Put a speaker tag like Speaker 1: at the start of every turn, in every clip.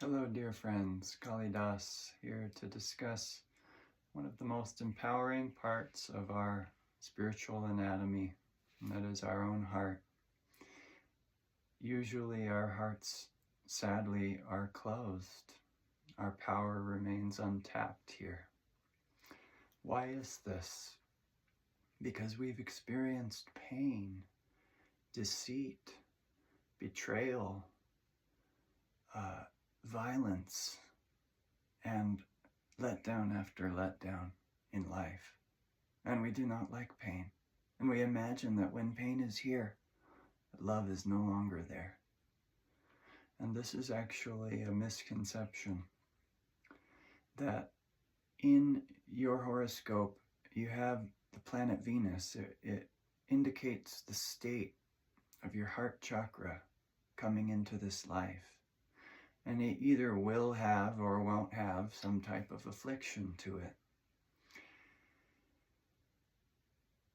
Speaker 1: Hello, dear friends. Kalidas here to discuss one of the most empowering parts of our spiritual anatomy, and that is our own heart. Usually our hearts, sadly, are closed. Our power remains untapped here. Why is this? Because we've experienced pain, deceit, betrayal, violence, and letdown after letdown in life. And we do not like pain. And we imagine that when pain is here, love is no longer there. And this is actually a misconception that in your horoscope, you have the planet Venus. It indicates the state of your heart chakra coming into this life. And it either will have or won't have some type of affliction to it.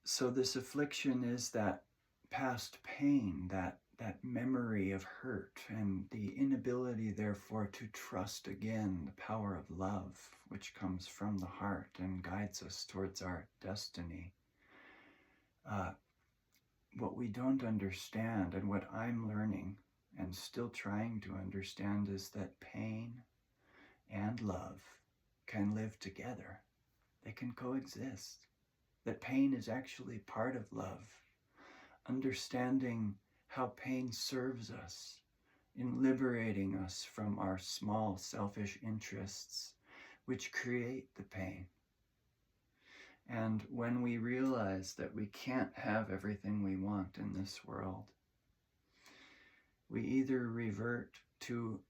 Speaker 1: So this affliction is that past pain, that memory of hurt, and the inability, therefore, to trust again the power of love, which comes from the heart and guides us towards our destiny. What we don't understand, and what I'm learning and still trying to understand, is that pain and love can live together. They can coexist. That pain is actually part of love. Understanding how pain serves us in liberating us from our small selfish interests, which create the pain. And when we realize that we can't have everything we want in this world, we either revert to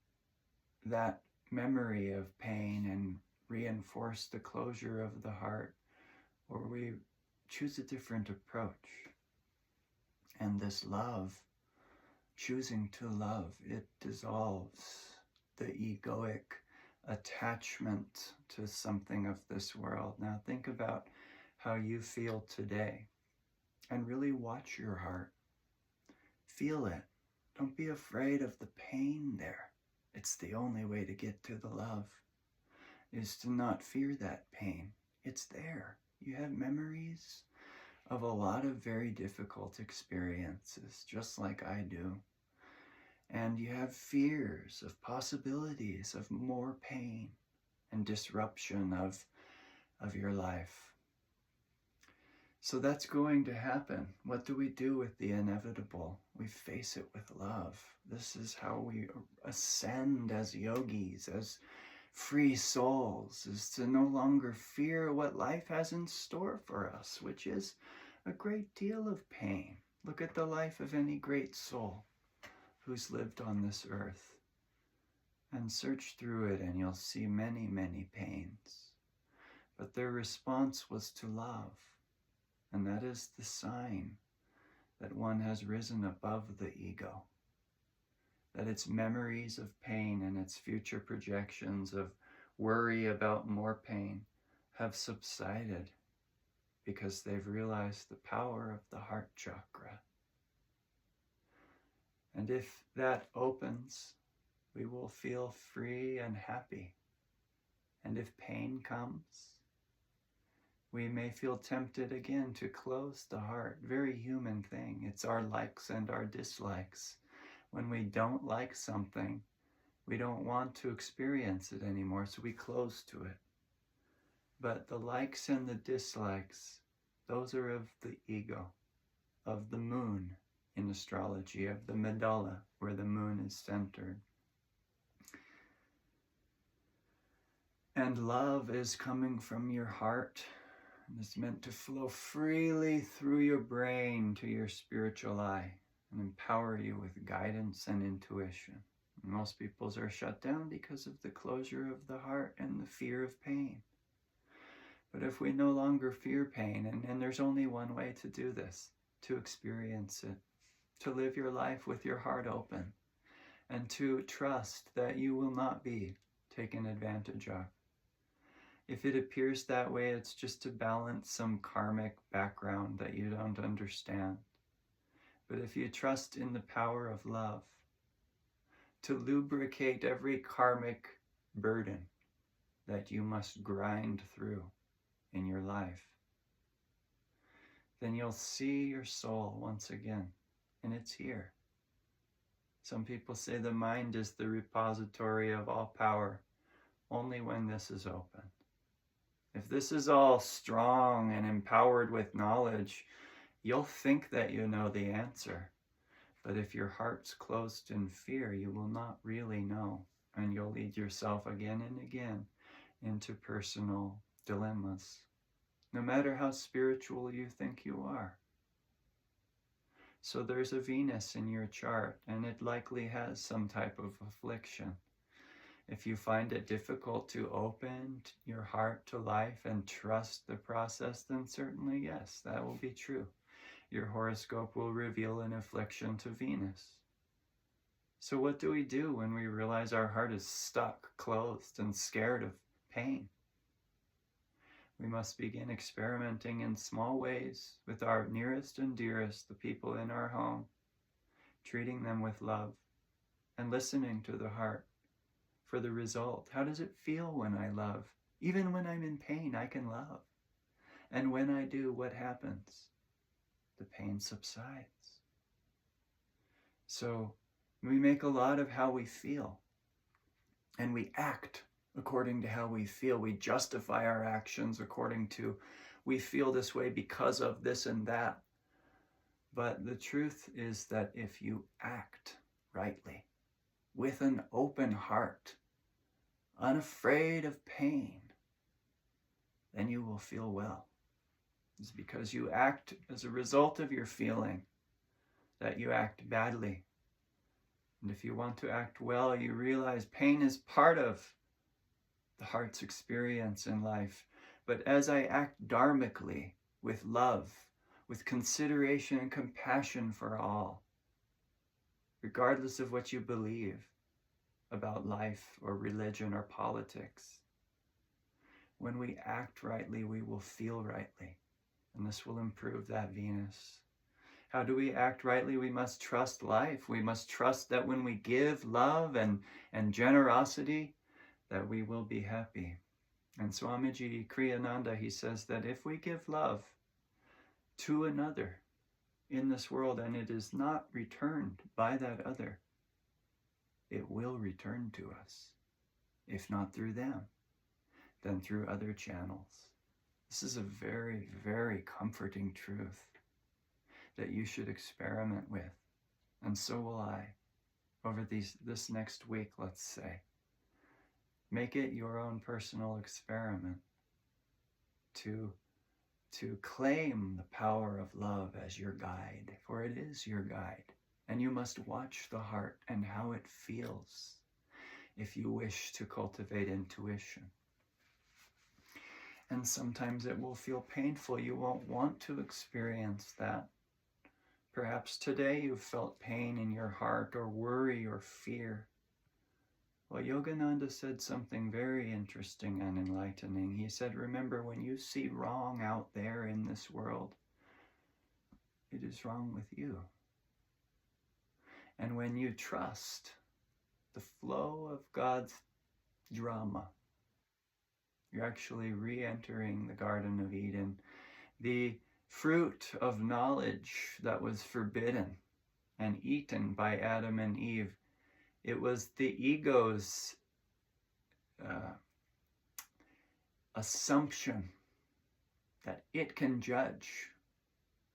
Speaker 1: that memory of pain and reinforce the closure of the heart, or we choose a different approach. And this love, choosing to love, it dissolves the egoic attachment to something of this world. Now think about how you feel today and really watch your heart. Feel it. Don't be afraid of the pain there. It's the only way to get to the love, is to not fear that pain. It's there. You have memories of a lot of very difficult experiences, just like I do. And you have fears of possibilities of more pain and disruption of your life. So that's going to happen. What do we do with the inevitable? We face it with love. This is how we ascend as yogis, as free souls, is to no longer fear what life has in store for us, which is a great deal of pain. Look at the life of any great soul who's lived on this earth, and search through it and you'll see many, many pains. But their response was to love. And that is the sign that one has risen above the ego, that its memories of pain and its future projections of worry about more pain have subsided because they've realized the power of the heart chakra. And if that opens, we will feel free and happy. And if pain comes, we may feel tempted again to close the heart. Very human thing. It's our likes and our dislikes. When we don't like something, we don't want to experience it anymore, so we close to it. But the likes and the dislikes, those are of the ego, of the moon in astrology, of the medulla, where the moon is centered. And love is coming from your heart. It's meant to flow freely through your brain to your spiritual eye and empower you with guidance and intuition. Most people's are shut down because of the closure of the heart and the fear of pain. But if we no longer fear pain, and there's only one way to do this, to experience it, to live your life with your heart open, and to trust that you will not be taken advantage of. If it appears that way, it's just to balance some karmic background that you don't understand. But if you trust in the power of love, to lubricate every karmic burden that you must grind through in your life, then you'll see your soul once again, and it's here. Some people say the mind is the repository of all power, only when this is open. If this is all strong and empowered with knowledge, you'll think that you know the answer. But if your heart's closed in fear, you will not really know, and you'll lead yourself again and again into personal dilemmas, no matter how spiritual you think you are. So there's a Venus in your chart, and it likely has some type of affliction. If you find it difficult to open your heart to life and trust the process, then certainly yes, that will be true. Your horoscope will reveal an affliction to Venus. So what do we do when we realize our heart is stuck, closed, and scared of pain? We must begin experimenting in small ways with our nearest and dearest, the people in our home, treating them with love and listening to the heart for the result. How does it feel when I love? Even when I'm in pain, I can love. And when I do, what happens? The pain subsides. So we make a lot of how we feel, and we act according to how we feel. We justify our actions according to, we feel this way because of this and that. But the truth is that if you act rightly, with an open heart, unafraid of pain, then you will feel well. It's because you act as a result of your feeling that you act badly. And if you want to act well, you realize pain is part of the heart's experience in life. But as I act dharmically, with love, with consideration and compassion for all, regardless of what you believe about life or religion or politics, when we act rightly, we will feel rightly. And this will improve that Venus. How do we act rightly? We must trust life. We must trust that when we give love and generosity, that we will be happy. And Swamiji Kriyananda, he says that if we give love to another in this world and it is not returned by that other, it will return to us. If not through them, then through other channels. This is a very, very comforting truth that you should experiment with. And so will I over this next week, let's say. Make it your own personal experiment to claim the power of love as your guide, for it is your guide. And you must watch the heart and how it feels if you wish to cultivate intuition. And sometimes it will feel painful. You won't want to experience that. Perhaps today you felt pain in your heart or worry or fear. Well, Yogananda said something very interesting and enlightening. He said, remember, when you see wrong out there in this world, it is wrong with you. And when you trust the flow of God's drama, you're actually re-entering the Garden of Eden. The fruit of knowledge that was forbidden and eaten by Adam and Eve, it was the ego's assumption that it can judge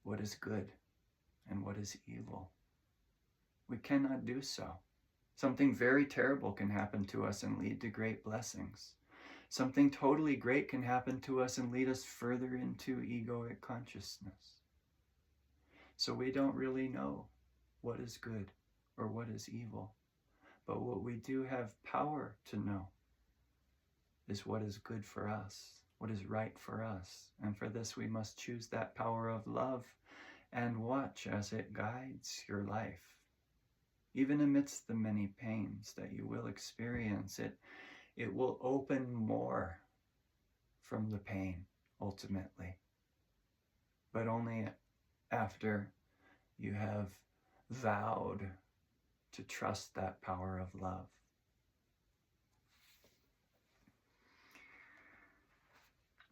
Speaker 1: what is good and what is evil. We cannot do so. Something very terrible can happen to us and lead to great blessings. Something totally great can happen to us and lead us further into egoic consciousness. So we don't really know what is good or what is evil. But what we do have power to know is what is good for us, what is right for us. And for this, we must choose that power of love and watch as it guides your life. Even amidst the many pains that you will experience, it will open more from the pain, ultimately. But only after you have vowed to trust that power of love.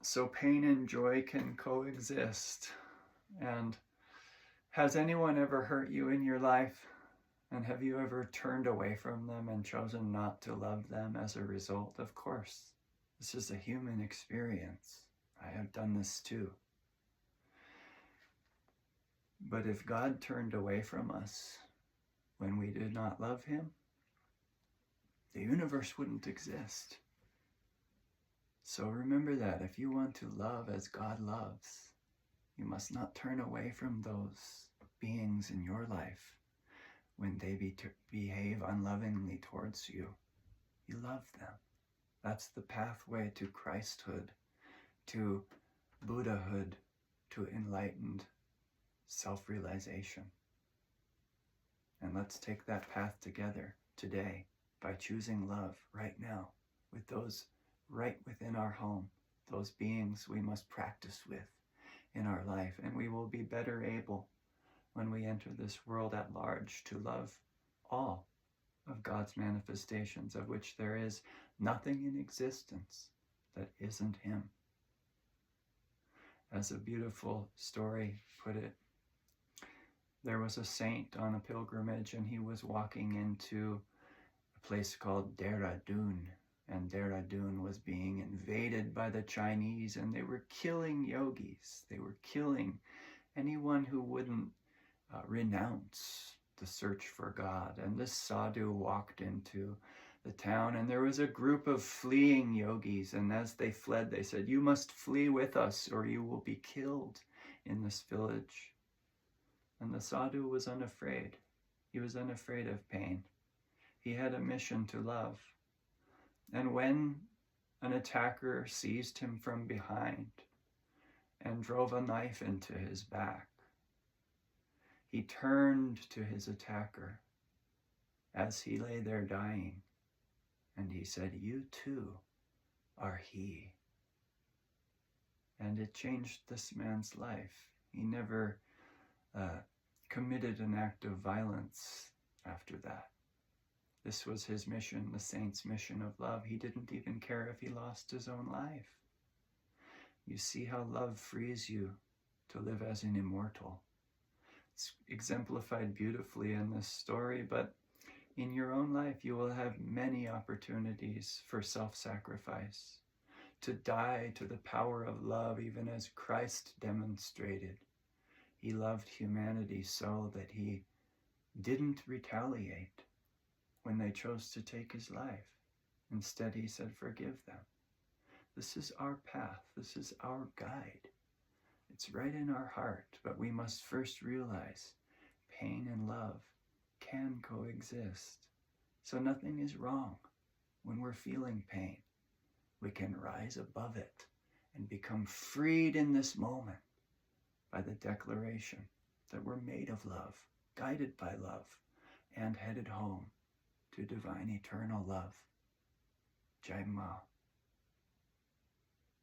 Speaker 1: So pain and joy can coexist. And has anyone ever hurt you in your life? And have you ever turned away from them and chosen not to love them as a result? Of course, this is a human experience. I have done this too. But if God turned away from us when we did not love him, the universe wouldn't exist. So remember that if you want to love as God loves, you must not turn away from those beings in your life when they behave unlovingly towards you. You love them. That's the pathway to Christhood, to Buddhahood, to enlightened self-realization. And let's take that path together today by choosing love right now with those right within our home, those beings we must practice with in our life. And we will be better able when we enter this world at large to love all of God's manifestations, of which there is nothing in existence that isn't him. As a beautiful story put it, there was a saint on a pilgrimage, and he was walking into a place called Dehradun, and Dehradun was being invaded by the Chinese, and they were killing yogis. They were killing anyone who wouldn't renounce the search for God. And this sadhu walked into the town, and there was a group of fleeing yogis, and as they fled, they said, "You must flee with us or you will be killed in this village." And the sadhu was unafraid. He was unafraid of pain. He had a mission to love. And when an attacker seized him from behind and drove a knife into his back, he turned to his attacker as he lay there dying, and he said, "You too are he." And it changed this man's life. He never committed an act of violence after that. This was his mission, the saint's mission of love. He didn't even care if he lost his own life. You see how love frees you to live as an immortal. It's exemplified beautifully in this story, but in your own life, you will have many opportunities for self-sacrifice, to die to the power of love, even as Christ demonstrated. He loved humanity so that he didn't retaliate when they chose to take his life. Instead, he said, "Forgive them." This is our path. This is our guide. It's right in our heart, but we must first realize pain and love can coexist. So nothing is wrong when we're feeling pain. We can rise above it and become freed in this moment by the declaration that we're made of love, guided by love, and headed home to divine eternal love. Jai Ma.